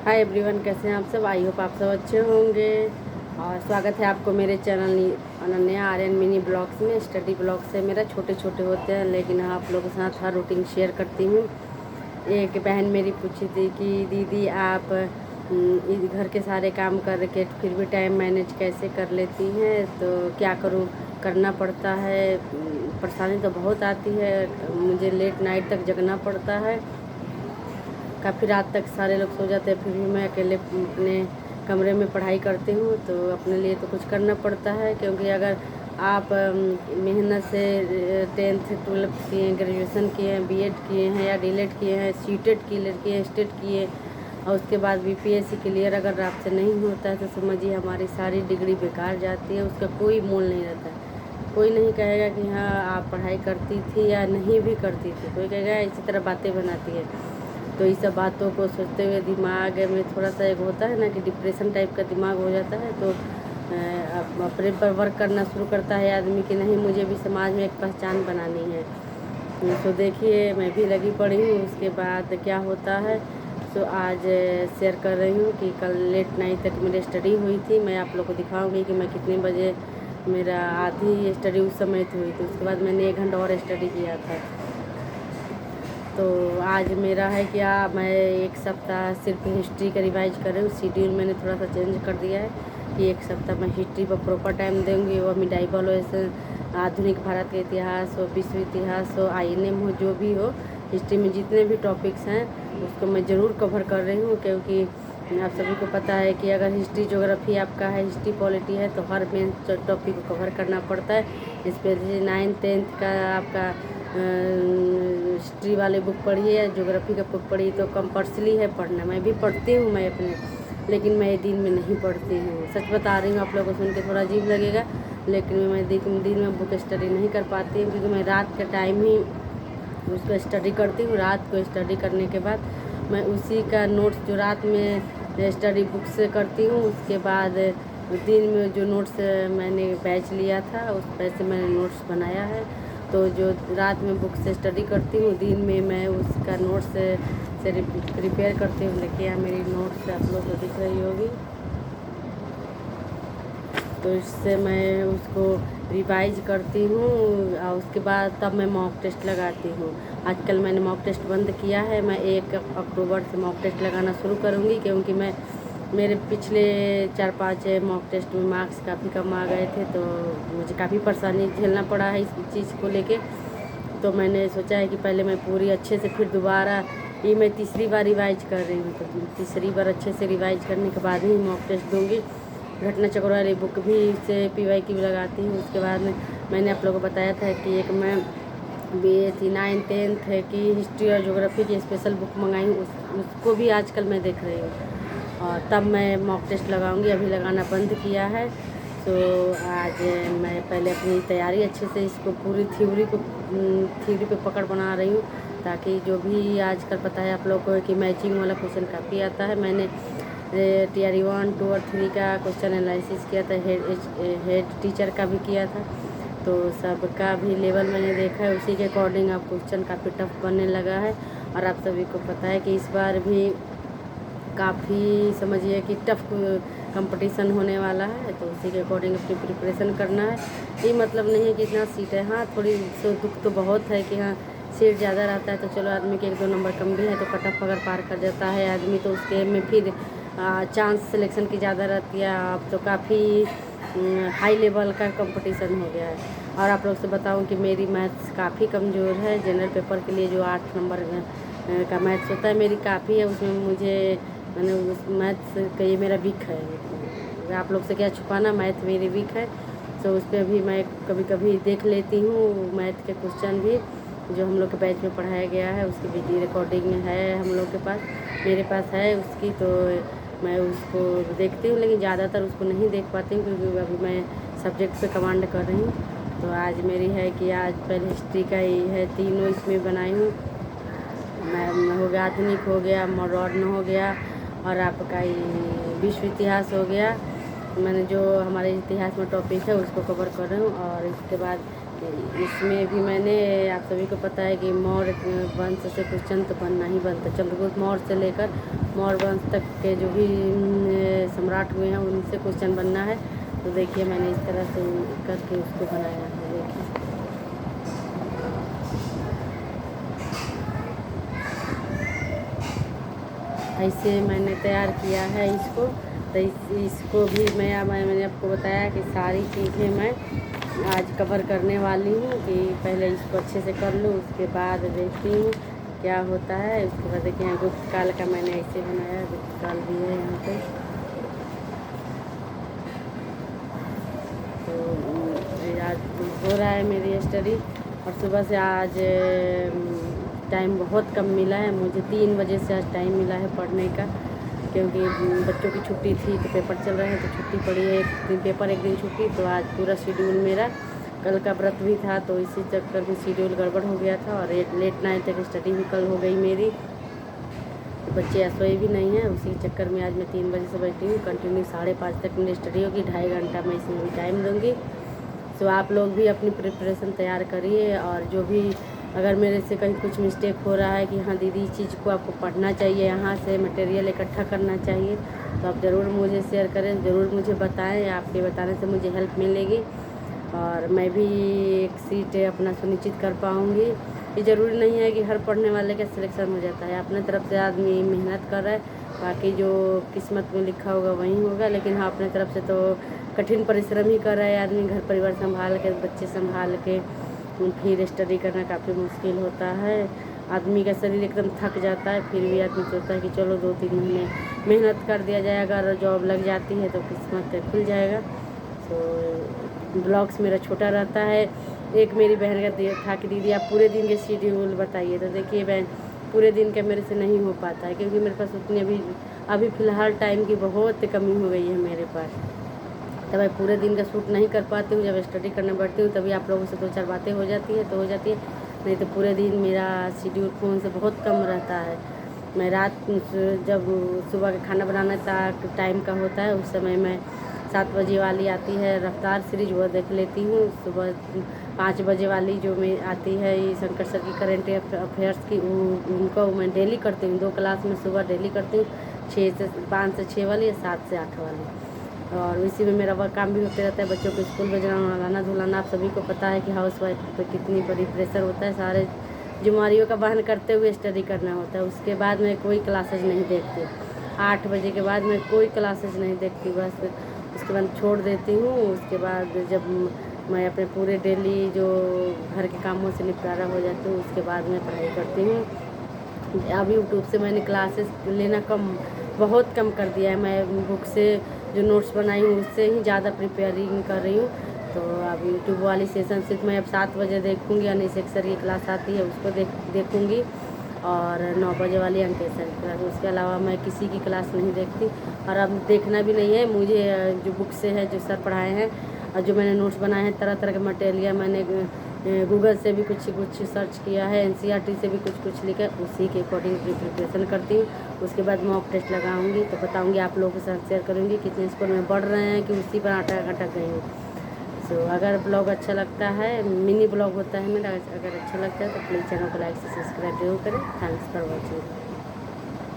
Hi everyone, कैसे हैं आप सब। आई होप आप सब अच्छे होंगे और स्वागत है आपको मेरे channel Ananya Aryan mini blogs में। स्टडी ब्लॉग्स है मेरा, छोटे छोटे होते हैं लेकिन आप लोगों के साथ हर रूटीन शेयर करती हूँ। एक बहन मेरी पूछी थी कि दीदी आप इस घर के सारे काम करके फिर भी टाइम मैनेज कैसे कर लेती हैं। तो क्या करूँ, करना पड़ता है। परेशानी तो बहुत आती है, मुझे लेट नाइट तक जगना पड़ता है। काफ़ी रात तक सारे लोग सो जाते हैं, फिर भी मैं अकेले अपने कमरे में पढ़ाई करती हूँ। तो अपने लिए तो कुछ करना पड़ता है, क्योंकि अगर आप मेहनत से 10th 12th किए हैं, ग्रेजुएशन किए हैं, बीएड किए हैं या डीलेट किए हैं, सीटेट किए हैं, स्टेट किए और उसके बाद बीपीएससी क्लियर अगर आपसे नहीं होता है तो समझिए हमारी सारी डिग्री बेकार जाती है, उसका कोई मोल नहीं रहता है। कोई नहीं कहेगा कि हाँ आप पढ़ाई करती थी या नहीं भी करती थी, कोई कहेगा इसी तरह बातें बनाती है। तो इस सब बातों को सोचते हुए दिमाग में थोड़ा सा एक होता है ना कि डिप्रेशन टाइप का दिमाग हो जाता है। तो अब अपने पर वर्क करना शुरू करता है आदमी कि नहीं, मुझे भी समाज में एक पहचान बनानी है। तो देखिए मैं भी लगी पड़ी हूँ। उसके बाद क्या होता है, तो आज शेयर कर रही हूँ कि कल लेट नाइट तक मेरी स्टडी हुई थी। मैं आप लोग को दिखाऊंगी कि मैं कितने बजे, मेरा आधी स्टडी उस समय थी हुई थी। उसके बाद मैंने 1 घंटा और स्टडी किया था। तो आज मेरा है क्या, मैं 1 सप्ताह सिर्फ हिस्ट्री का रिवाइज कर रही हूँ। शेड्यूल मैंने थोड़ा सा चेंज कर दिया है कि 1 सप्ताह मैं हिस्ट्री पर प्रॉपर टाइम दूँगी। वो मिडाइवल हो, जैसे आधुनिक भारत का इतिहास हो, विश्व इतिहास हो, आईएनएम हो, जो भी हो, हिस्ट्री में जितने भी टॉपिक्स हैं उसको मैं ज़रूर कवर कर रही हूँ। क्योंकि आप सभी को पता है कि अगर हिस्ट्री ज्योग्राफी आपका है, हिस्ट्री पॉलिटी है, तो हर मेन टॉपिक को कवर करना पड़ता है। स्पेशली 9th 10th का आपका हिस्ट्री वाले बुक पढ़ी है, ज्योग्राफी का बुक पढ़ी, तो कंपल्सरी है पढ़ना। मैं भी पढ़ती हूँ मैं अपने, लेकिन मैं दिन में नहीं पढ़ती हूँ। सच बता रही हूँ, आप लोगों को सुन के थोड़ा अजीब लगेगा, लेकिन मैं दिन में बुक स्टडी नहीं कर पाती हूँ, क्योंकि मैं रात के टाइम ही उसको स्टडी करती हूँ। रात को स्टडी करने के बाद मैं उसी का नोट्स जो रात में स्टडी बुक से करती हूँ, उसके बाद दिन में जो नोट्स मैंने बैच लिया था उस बैच से मैंने नोट्स बनाया है। तो जो रात में बुक से स्टडी करती हूँ, दिन में मैं उसका नोट्स से प्रिपेयर करती हूँ। देखिए यहाँ मेरी नोट्स आप लोग को दिख रही होगी। तो इससे मैं उसको रिवाइज करती हूँ और उसके बाद तब मैं मॉक टेस्ट लगाती हूँ। आजकल मैंने मॉक टेस्ट बंद किया है, मैं 1 अक्टूबर से मॉक टेस्ट लगाना शुरू करूँगी, क्योंकि मेरे पिछले 4-5 मॉक टेस्ट में मार्क्स काफ़ी कम आ गए थे। तो मुझे काफ़ी परेशानी झेलना पड़ा है इस चीज़ को लेके। तो मैंने सोचा है कि पहले मैं पूरी अच्छे से, फिर दोबारा, ये मैं तीसरी बार रिवाइज कर रही हूँ, तो तीसरी बार अच्छे से रिवाइज करने के बाद ही मॉक टेस्ट दूँगी। घटना चक्र वाली बुक भी से PYQ लगाती हूँ। उसके बाद में मैंने आप लोगों को बताया था कि एक मैं BA थी 9th 10th है कि हिस्ट्री और ज्योग्राफी की स्पेशल बुक मंगाई हूँ, उसको भी आजकल मैं देख रही हूँ और तब मैं मॉक टेस्ट लगाऊंगी। अभी लगाना बंद किया है। तो आज मैं पहले अपनी तैयारी अच्छे से, इसको पूरी थ्योरी पे पकड़ बना रही हूँ, ताकि जो भी आजकल पता है आप लोगों को कि मैचिंग वाला क्वेश्चन काफ़ी आता है। मैंने TRE 1, 2 और 3 का क्वेश्चन एनालिसिस किया था, हेड टीचर का भी किया था। तो सबका भी लेवल मैंने देखा है, उसी के अकॉर्डिंग अब क्वेश्चन काफ़ी टफ बनने लगा है। और आप सभी को पता है कि इस बार भी काफ़ी समझिए कि टफ कंपटीशन होने वाला है, तो उसी के अकॉर्डिंग अपनी प्रिपरेशन करना है। ये मतलब नहीं है कि इतना सीट है, हाँ थोड़ी सो दुख तो बहुत है कि हाँ सीट ज़्यादा रहता है तो चलो आदमी के 1-2 नंबर कम भी है तो कट ऑफ अगर पार कर जाता है आदमी, तो उसके में फिर चांस सिलेक्शन की ज़्यादा रहती है। अब तो काफ़ी हाई लेवल का कंपटीशन हो गया है। और आप लोग से बताऊं कि मेरी मैथ्स काफ़ी कमज़ोर है। जनरल पेपर के लिए जो 8 नंबर का मैथ्स होता है मेरी काफ़ी है, उसमें मुझे, मैंने उस मैथ्स का, ये मेरा वीक है। आप लोग से क्या छुपाना, मैथ मेरी वीक है। तो उस पर भी मैं कभी कभी देख लेती हूँ मैथ के क्वेश्चन भी, जो हम लोग के बैच में पढ़ाया गया है उसकी वीडियो रिकॉर्डिंग है हम लोग के पास, मेरे पास है उसकी। तो मैं उसको देखती हूँ, लेकिन ज़्यादातर उसको नहीं देख पाती हूँ, क्योंकि अभी मैं सब्जेक्ट पे कमांड कर रही हूँ। तो आज मेरी है कि आज पहले हिस्ट्री का ही है, तीनों इसमें बनाई हूँ। मैं हो गया, आधुनिक हो गया, मॉडर्न हो गया, और आपका ये विश्व इतिहास हो गया। मैंने जो हमारे इतिहास में टॉपिक है उसको कवर कर रही हूँ। और इसके बाद इसमें भी मैंने, आप सभी को पता है कि मौर्य वंश से क्वेश्चन तो बनना ही बनता, चंद्रगुप्त मौर्य से लेकर मौर्य वंश तक के जो भी सम्राट हुए हैं उनसे क्वेश्चन बनना है। तो देखिए मैंने इस तरह से करके उसको बनाया है। देखिए ऐसे मैंने तैयार किया है इसको। तो इसको भी मैंने आपको बताया कि सारी चीज़ें मैं आज कवर करने वाली हूँ कि पहले इसको अच्छे से कर लूँ, उसके बाद देखती हूँ क्या होता है। उसके बाद देखिए यहाँ गुप्त काल का मैंने ऐसे बनाया, गुप्त काल भी है यहाँ पे। तो आज हो रहा है मेरी स्टडी, और सुबह से आज टाइम बहुत कम मिला है मुझे। 3 बजे से आज टाइम मिला है पढ़ने का, क्योंकि बच्चों की छुट्टी थी तो पेपर चल रहे हैं तो छुट्टी पड़ी है। एक दिन पेपर, एक दिन छुट्टी, तो आज पूरा शेड्यूल मेरा, कल का व्रत भी था तो इसी चक्कर में शेड्यूल गड़बड़ हो गया था, और लेट नाइट तक स्टडी भी कल हो गई मेरी। बच्चे सोए भी नहीं हैं, उसी चक्कर में आज मैं 3 बजे से बैठी हूँ। कंटिन्यू 5:30 तक मेरी स्टडी होगी, 2.5 घंटा मैं इसमें भी टाइम दूँगी। तो आप लोग भी अपनी प्रिपरेशन तैयार करिए, और जो भी अगर मेरे से कहीं कुछ मिस्टेक हो रहा है कि हाँ दीदी इस चीज़ को आपको पढ़ना चाहिए, यहाँ से मटेरियल इकट्ठा करना चाहिए, तो आप ज़रूर मुझे शेयर करें, ज़रूर मुझे बताएं। आपके बताने से मुझे हेल्प मिलेगी और मैं भी एक सीट अपना सुनिश्चित कर पाऊँगी। ये ज़रूरी नहीं है कि हर पढ़ने वाले का सिलेक्शन हो जाता है, अपने तरफ से आदमी मेहनत कर रहा है, बाकी जो किस्मत में लिखा होगा वही होगा। लेकिन हाँ अपने तरफ से तो कठिन परिश्रम ही कर रहा है आदमी, घर परिवार संभाल के, बच्चे संभाल के फिर स्टडी करना काफ़ी मुश्किल होता है। आदमी का शरीर एकदम थक जाता है, फिर भी आदमी सोचता है कि चलो 2-3 महीने मेहनत कर दिया जाए, अगर जॉब लग जाती है तो किस्मत खुल जाएगा। तो ब्लॉग्स मेरा छोटा रहता है। एक मेरी बहन का था कि दीदी आप पूरे दिन के शेड्यूल बताइए, तो देखिए बहन पूरे दिन का मेरे से नहीं हो पाता है, क्योंकि मेरे पास उतनी अभी फ़िलहाल टाइम की बहुत कमी हो गई है मेरे पास। तब मैं पूरे दिन का शूट नहीं कर पाती हूँ, जब स्टडी करने बैठती हूँ तभी आप लोगों से 2-4 बातें हो जाती है तो हो जाती है, नहीं तो पूरे दिन मेरा शेड्यूल फ़ोन से बहुत कम रहता है। मैं रात जब सुबह का खाना बनाने तक टाइम का होता है, उस समय मैं 7 बजे वाली आती है रफ्तार सीरीज, वो देख लेती हूँ। सुबह 5 बजे वाली जो मैं आती है ये शंकर सर की करेंट अफेयर्स की, उनको मैं डेली करती हूँ। 2 क्लास में सुबह डेली करती हूँ, 5 से 6 वाली या 7 से 8 वाली। और इसी में मेरा वर्क काम भी होते रहता है, बच्चों को स्कूल भेजना, नहलाना धुलाना। आप सभी को पता है कि हाउस वाइफ पे कितनी बड़ी प्रेशर होता है, सारे जिम्मेदारियों का वहन करते हुए स्टडी करना होता है। उसके बाद मैं कोई क्लासेज नहीं देखती, 8 बजे के बाद मैं कोई क्लासेज नहीं देखती, बस उसके बाद छोड़ देती हूँ। उसके बाद जब मैं अपने पूरे डेली जो घर के कामों से निपटारा हो जाती हूँ, उसके बाद मैं पढ़ाई करती हूँ। अब यूट्यूब से मैंने क्लासेस लेना बहुत कम कर दिया है। मैं बुक से जो नोट्स बनाई हूँ उससे ही ज़्यादा प्रिपेयरिंग कर रही हूँ। तो अब यूट्यूब वाली सेशन सिर्फ मैं अब 7 बजे देखूँगी, अनिशेख सर की क्लास आती है उसको देखूँगी, और 9 बजे वाली अंकित सर की क्लास। उसके अलावा मैं किसी की क्लास नहीं देखती, और अब देखना भी नहीं है मुझे। जो बुक से है, जो सर पढ़ाए हैं और जो मैंने नोट्स बनाए हैं, तरह तरह के मटेरियल मैंने गूगल से भी कुछ सर्च किया है, NCERT से भी कुछ लिखा है, उसी के अकॉर्डिंग प्रिपरेशन करती हूँ। उसके बाद मॉक टेस्ट लगाऊंगी तो बताऊंगी, आप लोगों के साथ शेयर करूँगी कितने स्कोर में बढ़ रहे हैं, कि उसी पर अटक गई हूँ। सो अगर ब्लॉग अच्छा लगता है, मिनी ब्लॉग होता है मेरा, अगर अच्छा लगता है तो प्लीज़ चैनल को लाइक से सब्सक्राइब जरूर करें। Thanks for watching.